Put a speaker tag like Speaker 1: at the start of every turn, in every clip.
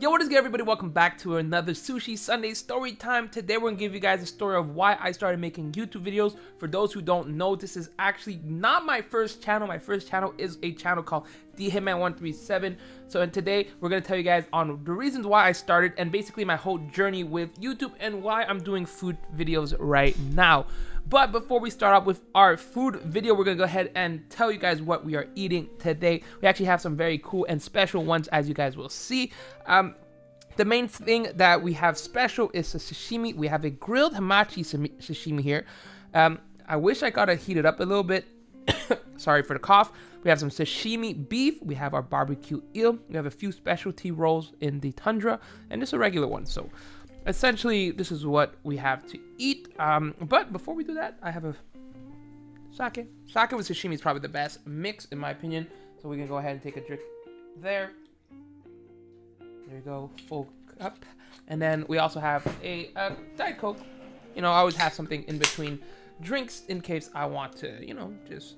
Speaker 1: Yo, what is good, everybody? Welcome back to another Sushi Sunday story time. Today we're gonna give you guys a story of why I started making YouTube videos. For those who don't know, this is actually not my first channel. My first channel is a channel called The Hitman 137. And today we're gonna tell you guys on the reasons why I started and basically my whole journey with YouTube and why I'm doing food videos right now. But before we start off with our food video, we're gonna go ahead and tell you guys what we are eating today. We actually have some very cool and special ones, as you guys will see. The main thing that we have special is a sashimi. We have a grilled hamachi sashimi here. I wish I got to heat it up a little bit. Sorry for the cough. We have some sashimi beef. We have our barbecue eel. We have a few specialty rolls in the tundra, and just a regular one. So essentially, this is what we have to eat. But before we do that, I have a sake. Sake with sashimi is probably the best mix, in my opinion. So we can go ahead and take a drink there. There you go, full cup. And then we also have a Diet Coke. You know, I always have something in between drinks in case I want to, you know, just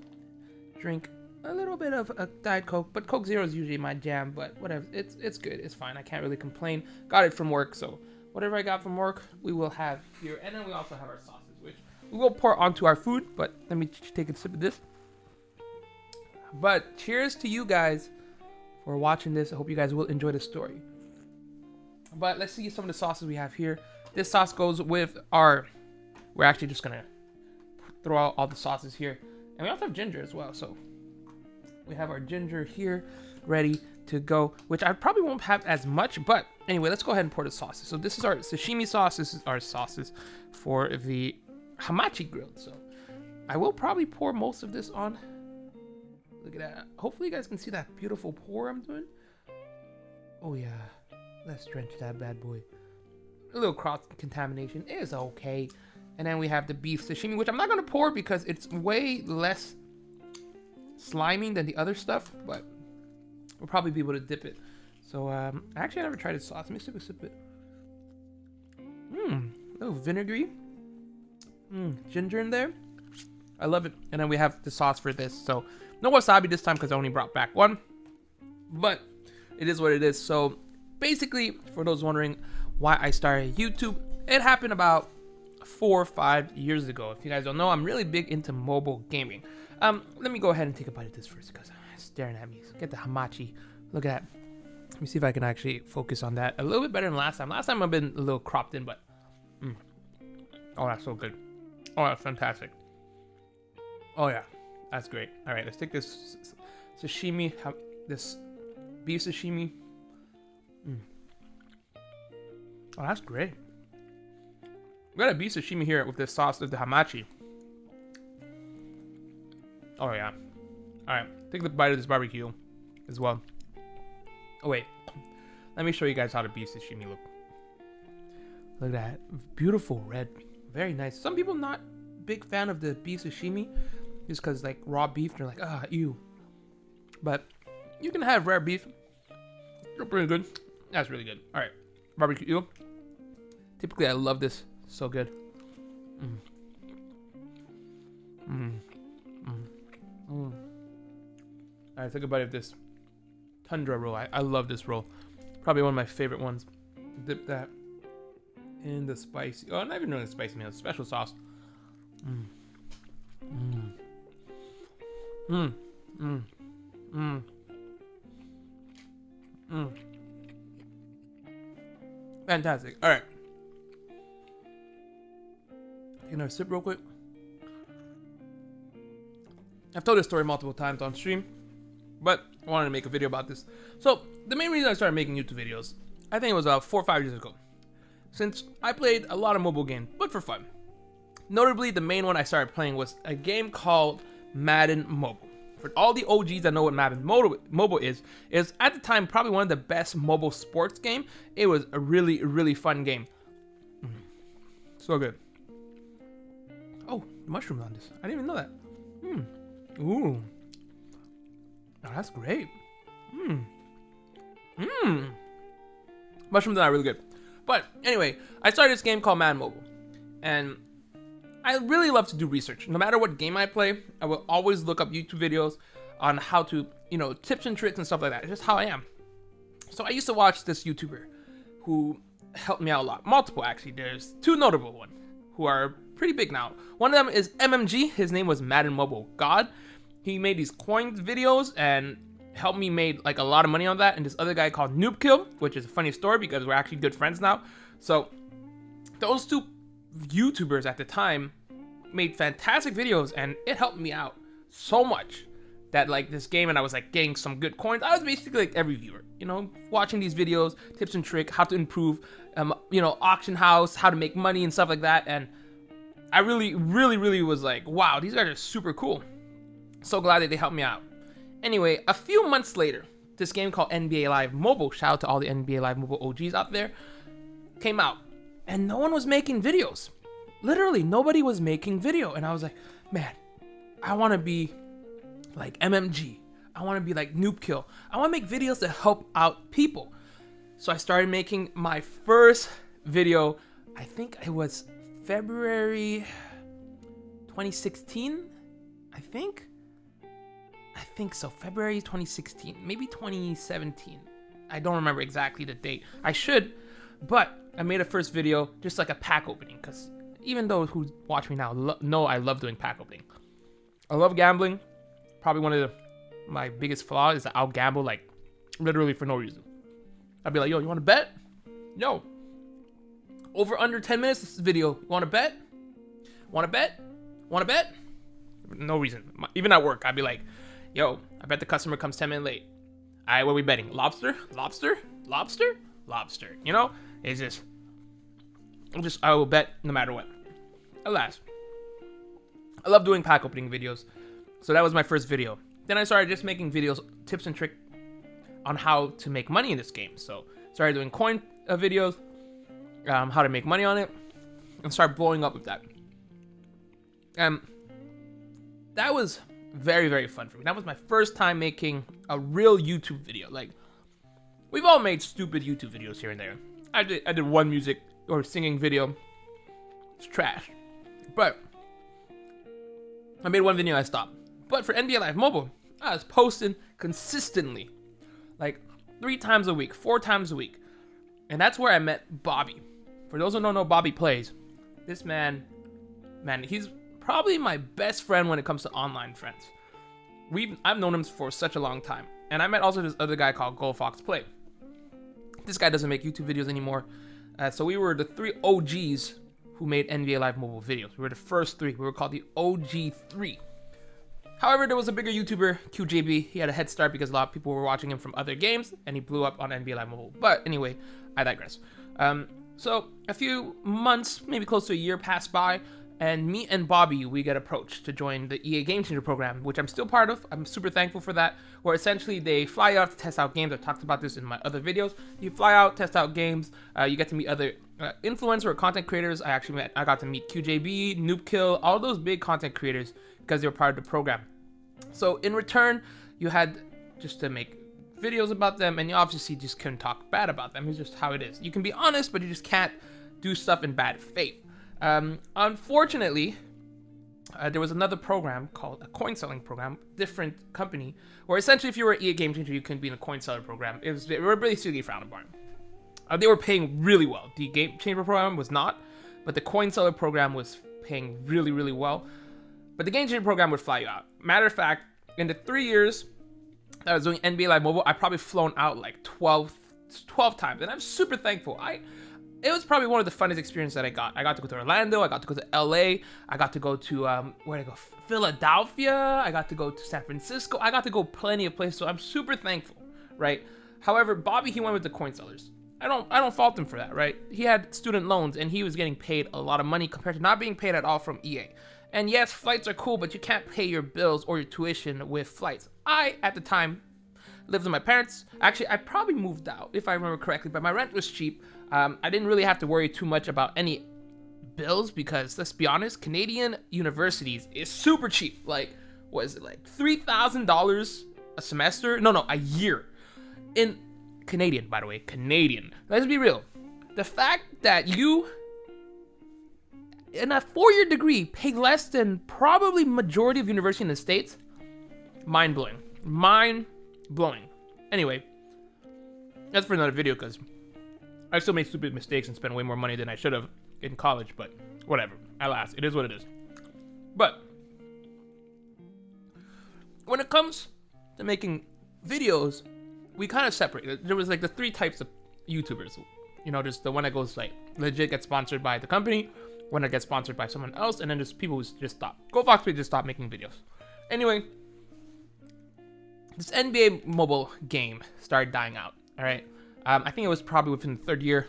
Speaker 1: drink a little bit of a Diet Coke. But Coke Zero is usually my jam, but whatever. It's good, it's fine. I can't really complain. Got it from work, so whatever I got from work, we will have here. And then we also have our sauces, which we will pour onto our food. But let me take a sip of this. But cheers to you guys for watching this. I hope you guys will enjoy the story. But let's see some of the sauces we have here. This sauce goes with our... We're actually just going to throw out all the sauces here. And we also have ginger as well. So we have our ginger here ready to go, which I probably won't have as much. But anyway, let's go ahead and pour the sauces. So this is our sashimi sauce. This is our sauces for the hamachi grilled. So I will probably pour most of this on. Look at that. Hopefully you guys can see that beautiful pour I'm doing. Oh, yeah. Let's drench that bad boy. A little cross contamination is okay. And then we have the beef sashimi, which I'm not going to pour because it's way less slimy than the other stuff. But we'll probably be able to dip it. So, actually, I never tried this sauce. Let me sip a bit. A little vinegary. Ginger in there. I love it. And then we have the sauce for this. So, no wasabi this time because I only brought back one. But it is what it is. So, basically, for those wondering why I started YouTube, it happened about 4 or 5 years ago. If you guys don't know, I'm really big into mobile gaming. Let me go ahead and take a bite of this first because it's staring at me. So get the hamachi. Look at that. Let me see if I can actually focus on that a little bit better than last time. Last time I've been a little cropped in, but oh, that's so good. Oh, that's fantastic. Oh yeah, that's great. All right, let's take this sashimi, this beef sashimi. Oh, that's great. We got a beef sashimi here with this sauce of the hamachi. Oh, yeah. Alright, take the bite of this barbecue as well. Oh, wait. Let me show you guys how the beef sashimi look. Look at that. Beautiful red. Very nice. Some people not big fan of the beef sashimi just because, like, raw beef, they're like, ah, ew. But you can have rare beef. They're pretty good. That's really good. Alright. Barbecue eel. Typically, I love this. So good. Alright, take a bite of this tundra roll. I love this roll. Probably one of my favorite ones. Dip that in the spicy. Oh, not even really spicy, man. Special sauce. Fantastic. All right. Taking a sip real quick. I've told this story multiple times on stream, but I wanted to make a video about this. So the main reason I started making YouTube videos, I think it was about 4 or 5 years ago. Since I played a lot of mobile games, but for fun. Notably, the main one I started playing was a game called Madden Mobile. For all the OGs that know what Madden Mobile is at the time probably one of the best mobile sports game. It was a really, really fun game. So good. Oh, mushrooms on this. I didn't even know that. Ooh. Oh, that's great. Mushrooms are really good. But anyway, I started this game called Madden Mobile. And I really love to do research. No matter what game I play, I will always look up YouTube videos on how to, you know, tips and tricks and stuff like that. It's just how I am. So I used to watch this YouTuber who helped me out a lot. Multiple, actually. There's two notable ones who are pretty big now. One of them is MMG. His name was Madden Mobile God. He made these coins videos and helped me make like a lot of money on that. And this other guy called Noobkill, which is a funny story because we're actually good friends now. So those two YouTubers at the time made fantastic videos, and it helped me out so much that like this game, and I was like getting some good coins. I was basically like every viewer, you know, watching these videos, tips and trick, how to improve, you know, auction house, how to make money and stuff like that. And I really was like, wow, these guys are super cool. So glad that they helped me out. Anyway, a few months later, this game called NBA Live Mobile, shout out to all the NBA Live Mobile OGs out there, came out, and no one was making videos. Literally, nobody was making video. And I was like, man, I want to be like MMG. I want to be like Noobkill. I want to make videos to help out people. So I started making my first video. I think it was February 2016. I think so. February 2016, maybe 2017. I don't remember exactly the date. I should, but I made a first video, just like a pack opening, because even those who watch me now know I love doing pack opening. I love gambling. Probably one of my biggest flaws is that I'll gamble like literally for no reason. I'd be like, yo, you want to bet? Yo, over under 10 minutes this video. You want to bet? Want to bet? Want to bet? No reason. Even at work, I'd be like, yo, I bet the customer comes 10 minutes late. All right, what are we betting? Lobster? Lobster? Lobster? Lobster. You know, it's just I will bet no matter what. Alas, I love doing pack opening videos. So that was my first video. Then I started just making videos, tips and trick on how to make money in this game. So started doing coin videos, how to make money on it, and start blowing up with that. That was very fun for me. That was my first time making a real YouTube video. Like, we've all made stupid YouTube videos here and there. I did one music or singing video. It's trash. But I made one video, I stopped. But for NBA Live Mobile, I was posting consistently. Like 3 times a week, 4 times a week. And that's where I met Bobby. For those who don't know Bobby Plays, this man, he's probably my best friend when it comes to online friends. I've known him for such a long time. And I met also this other guy called Go Fox Play. This guy doesn't make YouTube videos anymore. So we were the 3 OGs who made NBA Live Mobile videos. We were the first 3. We were called the OG3. However, there was a bigger YouTuber, QJB. He had a head start because a lot of people were watching him from other games, and he blew up on NBA Live Mobile. But anyway, I digress. So a few months, maybe close to a year passed by, and me and Bobby, we get approached to join the EA Game Changer program, which I'm still part of. I'm super thankful for that, where essentially they fly out to test out games. I've talked about this in my other videos. You fly out, test out games. You get to meet other influencer or content creators. I got to meet QJB, Noobkill, all those big content creators because they were part of the program. So in return, you had just to make videos about them, and you obviously just couldn't talk bad about them. It's just how it is. You can be honest, but you just can't do stuff in bad faith. Unfortunately, there was another program called a coin selling program, different company, where essentially if you were an EA Game Changer, you couldn't be in a coin seller program. They were basically frowned upon. They were paying really well. The Game Changer program was not, but the coin seller program was paying really well. But the Game Changer program would fly you out. Matter of fact, in the 3 years that I was doing NBA Live Mobile, I probably flown out like 12 times, and I'm super thankful. It was probably one of the funnest experiences that I got. I got to go to Orlando. I got to go to LA. I got to go to where did I go? Philadelphia. I got to go to San Francisco. I got to go plenty of places. So I'm super thankful, right? However, Bobby, he went with the coin sellers. I don't fault him for that, right? He had student loans and he was getting paid a lot of money compared to not being paid at all from EA. And yes, flights are cool, but you can't pay your bills or your tuition with flights. I, at the time, lived with my parents. Actually, I probably moved out, if I remember correctly, but my rent was cheap. I didn't really have to worry too much about any bills because, let's be honest, Canadian universities is super cheap. Like, what is it, like $3,000 a semester? No, a year. In Canadian, by the way, Canadian. Let's be real. The fact that you, in a 4-year degree, pay less than probably majority of university in the States, mind-blowing. Mind-blowing. Anyway, that's for another video because I still made stupid mistakes and spent way more money than I should have in college, but whatever. Alas, it is what it is. But when it comes to making videos, we kind of separate. There was like the 3 types of YouTubers. You know, there's the one that goes like legit gets sponsored by the company, one that gets sponsored by someone else, and then there's people who just stop. GoFoxPay just stopped making videos. Anyway, this NBA mobile game started dying out. All right, I think it was probably within the 3rd year.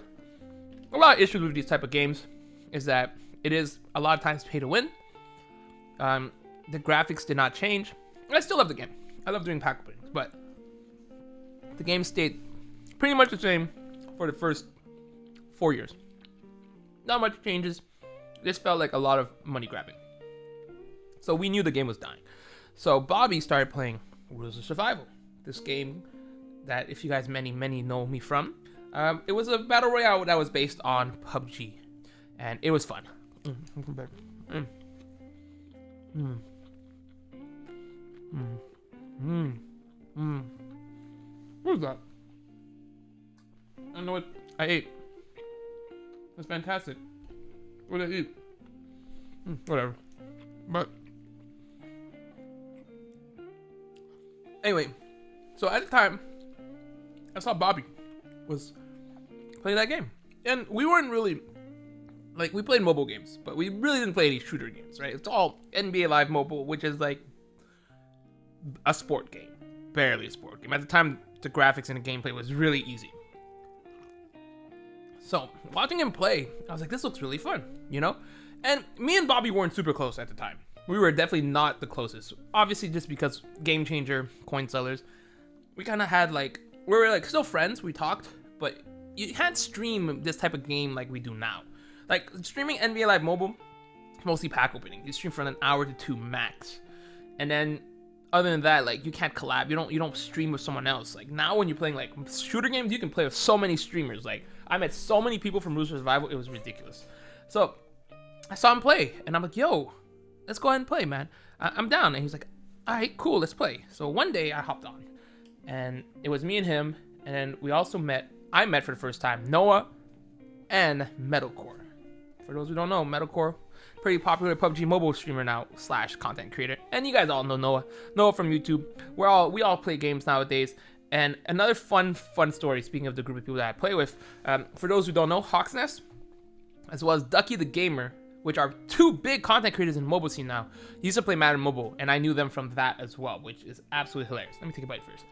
Speaker 1: A lot of issues with these type of games is that it is a lot of times pay to win. The graphics did not change. I still love the game. I love doing pack openings, but the game stayed pretty much the same for the first 4 years. Not much changes. This felt like a lot of money grabbing. So we knew the game was dying. So Bobby started playing Rules of Survival. This game that, if you guys many know me from, it was a battle royale that was based on PUBG, and it was fun. What was that? I don't know what I ate. It's fantastic. What did I eat? Whatever. But anyway, so at the time, I saw Bobby was playing that game, and we weren't really like, we played mobile games, but we really didn't play any shooter games, right? It's all NBA Live Mobile, which is like a sport game, barely a sport game. At the time, the graphics and the gameplay was really easy. So watching him play, I was like, this looks really fun, you know? And me and Bobby weren't super close at the time. We were definitely not the closest. Obviously, just because Game Changer, coin sellers, we kind of had like, we were like still friends, we talked, but you can't stream this type of game like we do now. Like streaming NBA Live Mobile, mostly pack opening. You stream for an hour to 2 max. And then other than that, like you can't collab. You don't stream with someone else. Like now when you're playing like shooter games, you can play with so many streamers. Like I met so many people from Rules of Survival, it was ridiculous. So I saw him play and I'm like, yo, let's go ahead and play, man. I'm down. And he's like, all right, cool, let's play. So one day I hopped on and it was me and him. And then we also I met for the first time Noah and Metalcore. For those who don't know, Metalcore, pretty popular PUBG mobile streamer now / content creator. And you guys all know Noah from YouTube. We all play games nowadays. And another fun story, speaking of the group of people that I play with, for those who don't know, Hawk's Nest, as well as Ducky the Gamer, which are 2 big content creators in the mobile scene now, used to play Madden Mobile, and I knew them from that as well, which is absolutely hilarious. Let me take a bite first.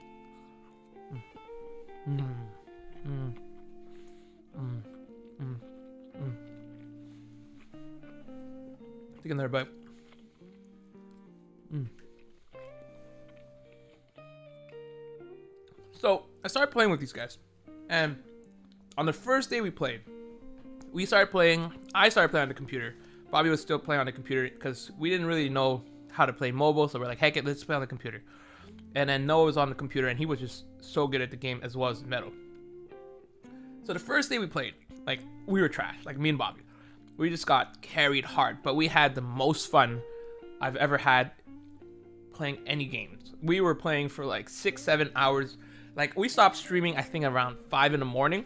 Speaker 1: Take another bite. So I started playing with these guys, and on the first day we played, I started playing on the computer. Bobby was still playing on the computer because we didn't really know how to play mobile, so we're like, heck it, let's play on the computer. And then Noah was on the computer, and he was just so good at the game, as well as Metal. So the first day we played, like, we were trash, like me and Bobby. We just got carried hard, but we had the most fun I've ever had playing any games. We were playing for like 6-7 hours. Like, we stopped streaming, I think, around 5 in the morning,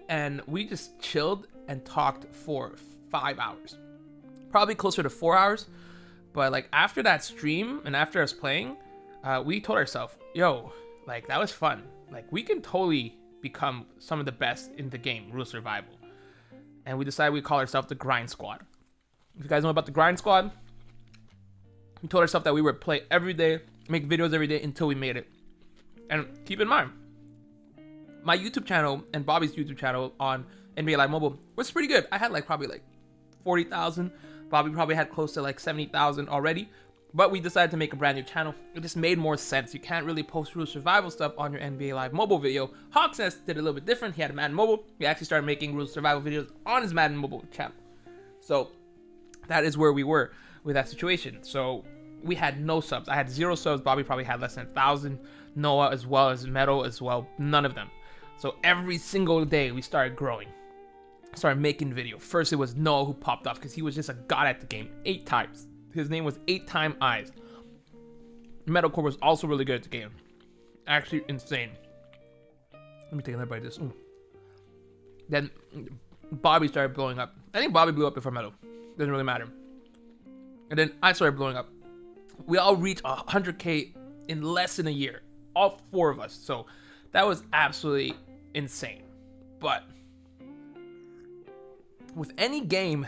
Speaker 1: and we just chilled and talked for 5 hours. Probably closer to 4 hours, but like after that stream and after us playing, we told ourselves, yo, like, that was fun. Like, we can totally become some of the best in the game, Rule Survival. And we decided we'd call ourselves the Grind Squad. If you guys know about the Grind Squad, we told ourselves that we would play every day, make videos every day until we made it. And keep in mind, my YouTube channel and Bobby's YouTube channel on NBA Live Mobile was pretty good. I had like probably like 40,000. Bobby probably had close to like 70,000 already. But we decided to make a brand new channel. It just made more sense. You can't really post Rule Survival stuff on your NBA Live Mobile video. Hawk's Nest did a little bit different. He had a Madden Mobile. He actually started making Rule Survival videos on his Madden Mobile channel. So that is where we were with that situation. So we had no subs. I had 0 subs. Bobby probably had less than 1,000. Noah as well as Metal as well. None of them. So every single day we started growing. Started making video. First it was Noah who popped off because he was just a god at the game. 8 times. His name was 8-Time Eyes. Metalcore was also really good at the game. Actually insane. Let me take another bite of this. Ooh. Then Bobby started blowing up. I think Bobby blew up before Meadow. Doesn't really matter. And then I started blowing up. We all reached 100K in less than a year. All 4 of us. So that was absolutely insane. But with any game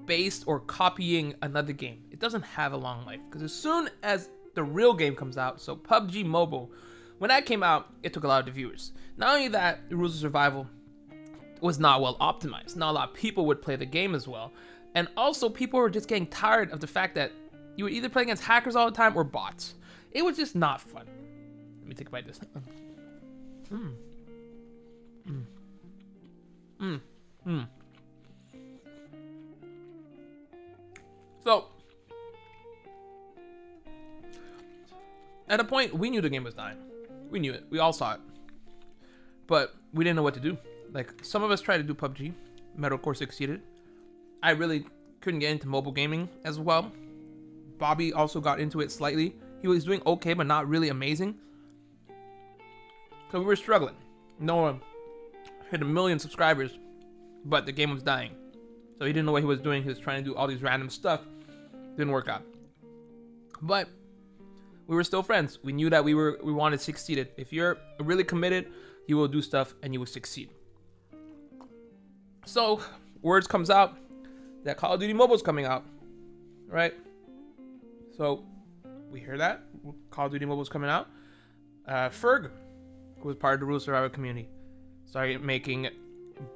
Speaker 1: based or copying another game, it doesn't have a long life. Because as soon as the real game comes out, so PUBG Mobile, when that came out, it took a lot of the viewers. Not only that, the Rules of Survival was not well optimized. Not a lot of people would play the game as well. And also, people were just getting tired of the fact that you would either play against hackers all the time or bots. It was just not fun. Let me take a bite of this. So, at a point, we knew the game was dying. We knew it. We all saw it. But we didn't know what to do. Like, some of us tried to do PUBG. Metal, of course, succeeded. I really couldn't get into mobile gaming as well. Bobby also got into it slightly. He was doing okay, but not really amazing. So we were struggling. Noah hit 1 million subscribers, but the game was dying. So he didn't know what he was doing. He was trying to do all these random stuff. Didn't work out. But we were still friends. We knew that we wanted to succeed. If you're really committed, you will do stuff and you will succeed. So words comes out that Call of Duty Mobile is coming out, right? So we hear that Call of Duty Mobile is coming out. Ferg, who was part of the Rules Survivor community, started making a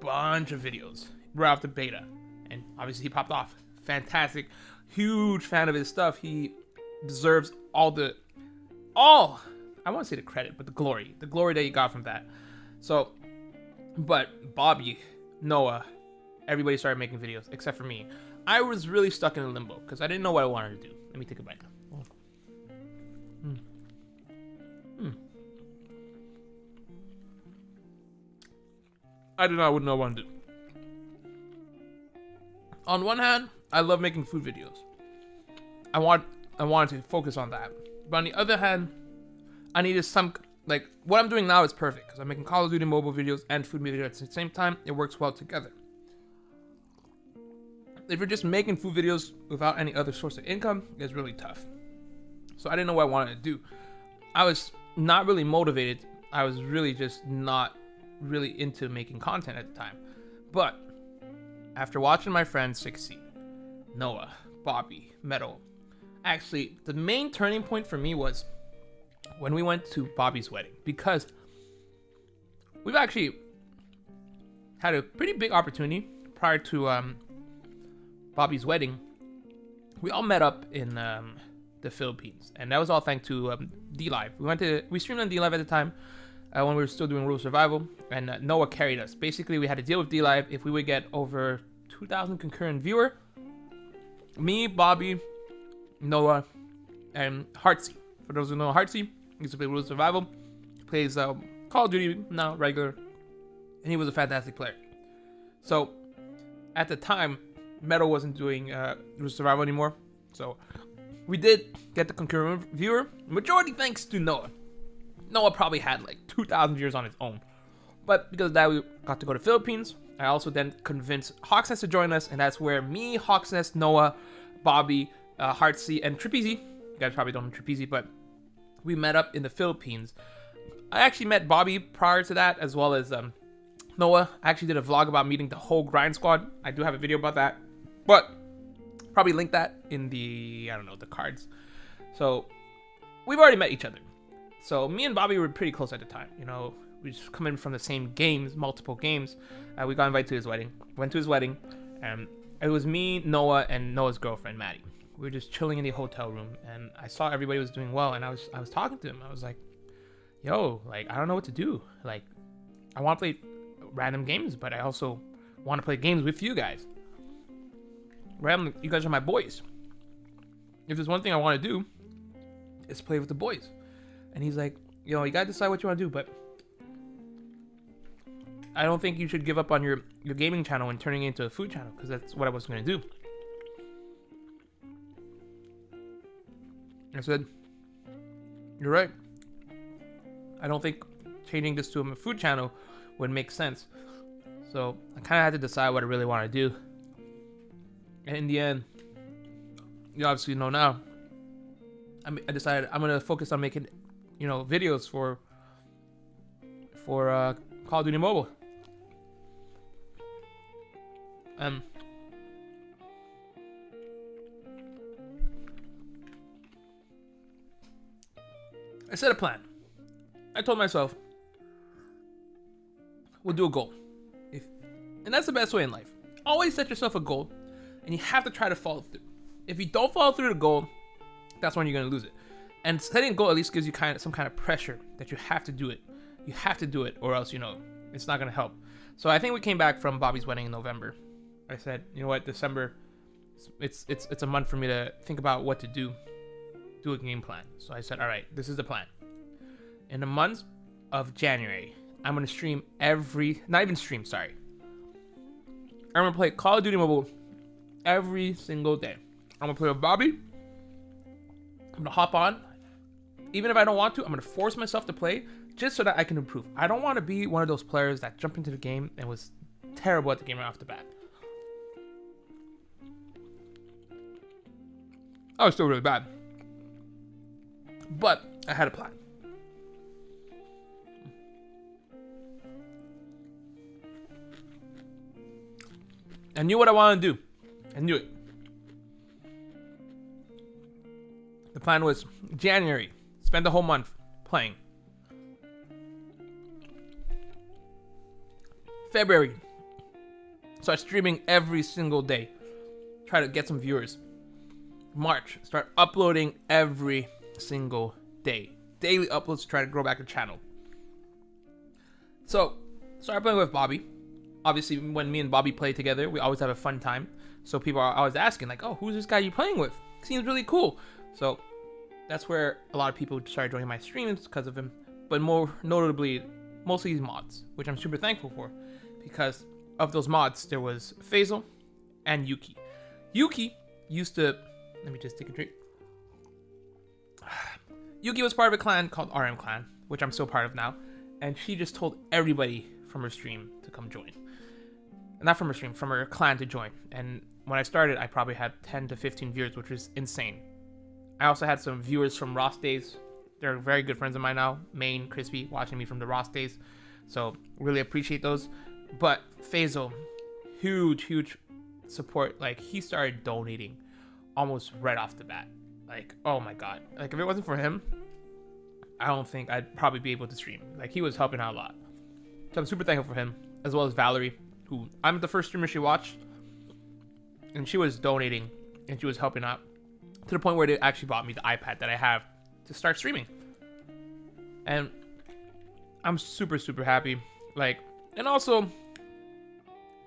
Speaker 1: bunch of videos right off the beta, and obviously he popped off. Fantastic, huge fan of his stuff. He deserves all I want to say the credit, but the glory that he got from that. So, but Bobby, Noah, everybody started making videos except for me. I was really stuck in a limbo because I didn't know what I wanted to do. Let me take a bite. I did not know what I wanted to do. On one hand, I love making food videos. I wanted to focus on that. But on the other hand, I needed some, like, what I'm doing now is perfect because I'm making Call of Duty Mobile videos and food videos at the same time. It works well together. If you're just making food videos without any other source of income, it's really tough. So I didn't know what I wanted to do. I was not really motivated. I was really just not really into making content at the time. But after watching my friends succeed, Noah, Bobby, Metal, actually the main turning point for me was when we went to Bobby's wedding, because we've actually had a pretty big opportunity prior to Bobby's wedding. We all met up in the Philippines, and that was all thanks to D-Live. We streamed on D-Live at the time when we were still doing Rule Survival, and Noah carried us. Basically, we had to deal with D-Live if we would get over 2,000 concurrent viewer. Me, Bobby, Noah, and Heartsy. For those who know Heartsy, he used to play Rule Survival. He plays Call of Duty now, regular, and he was a fantastic player. So, at the time, Metal wasn't doing Rule Survival anymore, so we did get the concurrent viewer, majority thanks to Noah. Noah probably had like 2,000 viewers on his own. But because of that, we got to go to Philippines. I also then convinced Hawksnest to join us, and that's where me, Hawksnest, Noah, Bobby, Heartsy, and Tripezy, you guys probably don't know Tripezy, but we met up in the Philippines. I actually met Bobby prior to that, as well as Noah. I actually did a vlog about meeting the whole grind squad. I do have a video about that, but probably link that in the, I don't know, the cards. So we've already met each other. So me and Bobby were pretty close at the time. You know, we just come in from the same games, multiple games. We got invited to his wedding. Went to his wedding, and it was me, Noah, and Noah's girlfriend, Maddie. We were just chilling in the hotel room, and I saw everybody was doing well, and I was talking to him. I was like, yo, like, I don't know what to do. Like, I want to play random games, but I also want to play games with you guys. Random, you guys are my boys. If there's one thing I want to do, is play with the boys. And he's like, you know, you gotta decide what you want to do, but I don't think you should give up on your gaming channel and turning it into a food channel, because that's what I was going to do. I said, you're right. I don't think changing this to a food channel would make sense. So I kind of had to decide what I really want to do. And in the end, you obviously know now, I decided I'm gonna focus on making, videos for Call of Duty Mobile. I set a plan. I told myself, we'll do a goal. And that's the best way in life. Always set yourself a goal, and you have to try to follow through. If you don't follow through the goal, that's when you're gonna lose it. And setting a goal at least gives you some kind of pressure that you have to do it. You have to do it, or else it's not gonna help. So I think we came back from Bobby's wedding in November. I said, you know what, December, it's a month for me to think about what to do a game plan. So I said, all right, this is the plan. In the month of January, I'm gonna stream I'm gonna play Call of Duty Mobile every single day. I'm gonna play with Bobby. I'm gonna hop on. Even if I don't want to, I'm gonna force myself to play just so that I can improve. I don't want to be one of those players that jumped into the game and was terrible at the game right off the bat. I was still really bad. But I had a plan. I knew what I wanted to do. I knew it. The plan was January, spend the whole month playing. February, start streaming every single day. Try to get some viewers. March, start uploading every single day. Daily uploads to try to grow back the channel. So, started playing with Bobby. Obviously, when me and Bobby play together, we always have a fun time. So people are always asking, like, oh, who's this guy you playing with? Seems really cool. So that's where a lot of people started joining my streams because of him. But more notably, mostly these mods, which I'm super thankful for. Because of those mods, there was Faisal and Yuki. Yuki used to... Let me just take a drink. Yuki was part of a clan called RM Clan, which I'm still part of now. And she just told everybody from her stream to come join. Not from her stream, from her clan to join. And when I started, I probably had 10 to 15 viewers, which was insane. I also had some viewers from Ross days. They're very good friends of mine now. Maine, Crispy, watching me from the Ross days. So really appreciate those. But Faisal, huge support. Like, he started donating almost right off the bat. Like, oh my god. Like, if it wasn't for him, I don't think I'd probably be able to stream. Like, he was helping out a lot. So I'm super thankful for him, as well as Valerie, who I'm the first streamer she watched. And she was donating, and she was helping out to the point where they actually bought me the iPad that I have to start streaming. And I'm super happy. Like, and also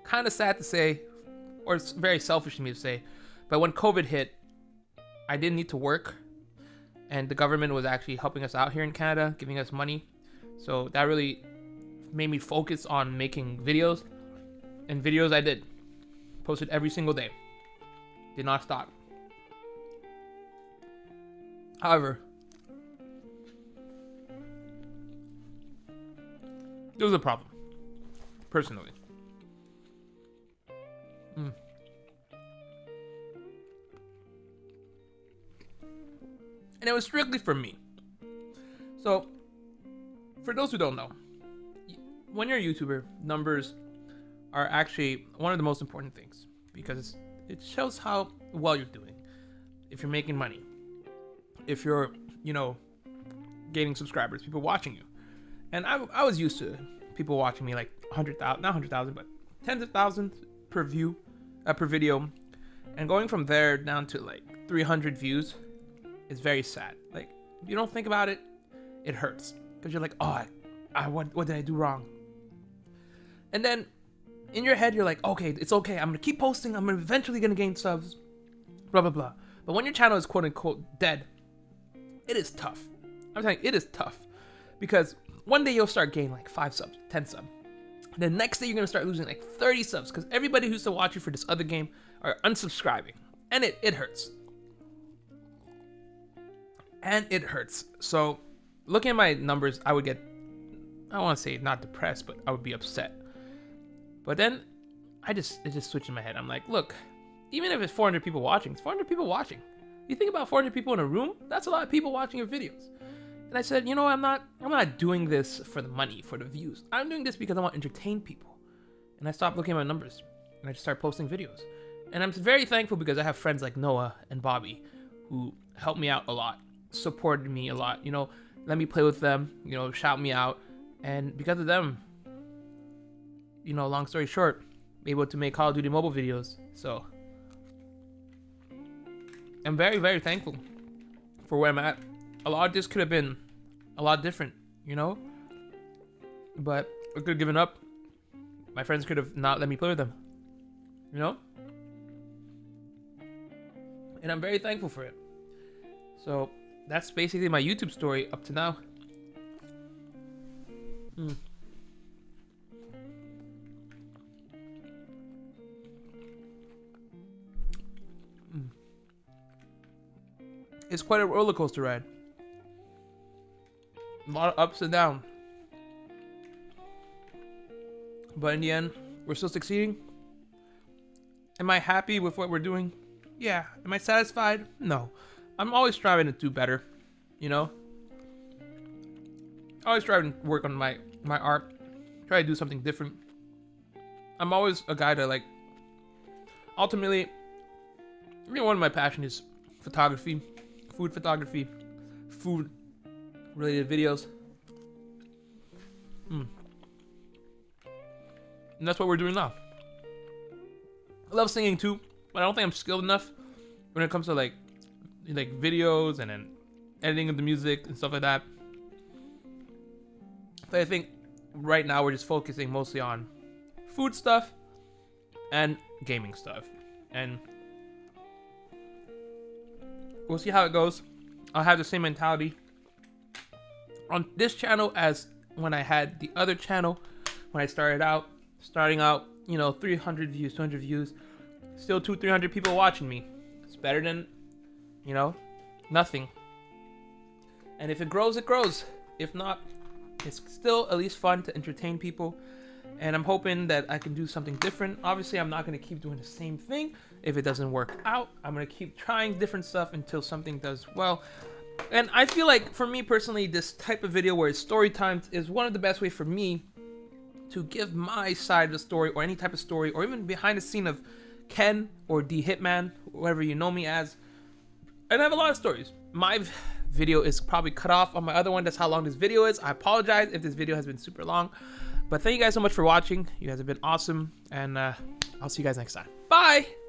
Speaker 1: kind of sad to say, or it's very selfish of me to say, but when COVID hit, I didn't need to work, and the government was actually helping us out here in Canada, giving us money. So that really made me focus on making videos, and videos I did. Posted every single day. Did not stop. However, there was a problem, personally. And it was strictly for me. So, for those who don't know, when you're a YouTuber, numbers are actually one of the most important things, because it shows how well you're doing. If you're making money, if you're, gaining subscribers, people watching you. And I was used to people watching me like 100,000, not 100,000, but tens of thousands per video. And going from there down to like 300 views is very sad. Like, if you don't think about it, it hurts. Because you're like, oh, what did I do wrong? And then in your head, you're like, okay, it's okay. I'm going to keep posting. I'm eventually going to gain subs. Blah, blah, blah. But when your channel is quote unquote dead, it is tough. I'm telling you, it is tough. Because one day you'll start gaining like 5 subs, 10 subs. The next day you're going to start losing like 30 subs. Because everybody who used to watch you for this other game are unsubscribing. And it hurts. And it hurts. So looking at my numbers, I would get I don't want to say not depressed, but I would be upset. But then it just switched in my head. I'm like, look, even if it's 400 people watching, it's 400 people watching. You think about 400 people in a room, that's a lot of people watching your videos. And I said, you know, I'm not doing this for the money, for the views. I'm doing this because I want to entertain people. And I stopped looking at my numbers and I just started posting videos. And I'm very thankful because I have friends like Noah and Bobby who helped me out a lot, supported me a lot, you know, let me play with them, you know, shout me out. And because of them, you know, long story short, able to make Call of Duty mobile videos. So I'm very, very thankful for where I'm at. A lot of this could have been a lot different, you know? But I could have given up. My friends could have not let me play with them, you know? And I'm very thankful for it. So that's basically my YouTube story up to now. It's quite a roller coaster ride. A lot of ups and downs. But in the end, we're still succeeding. Am I happy with what we're doing? Yeah. Am I satisfied? No. I'm always striving to do better, you know? Always striving to work on my art. Try to do something different. I'm always a guy that, like, ultimately, I mean, one of my passions is photography, food photography, food related videos. And that's what we're doing now. I love singing too, but I don't think I'm skilled enough when it comes to like videos and then editing of the music and stuff like that. But I think right now we're just focusing mostly on food stuff and gaming stuff. And we'll see how it goes. I'll have the same mentality on this channel as when I had the other channel when I starting out, you know, 300 views, 200 views, still 200-300 people watching me. It's better than, you know, nothing. And if it grows, it grows. If not, it's still at least fun to entertain people. And I'm hoping that I can do something different. Obviously, I'm not going to keep doing the same thing. If it doesn't work out, I'm going to keep trying different stuff until something does well. And I feel like, for me personally, this type of video where it's story time is one of the best ways for me to give my side of the story, or any type of story, or even behind the scene of Ken or the Hitman, whoever you know me as. And I have a lot of stories. My video is probably cut off on my other one. That's how long this video is. I apologize if this video has been super long. But thank you guys so much for watching. You guys have been awesome. And I'll see you guys next time. Bye!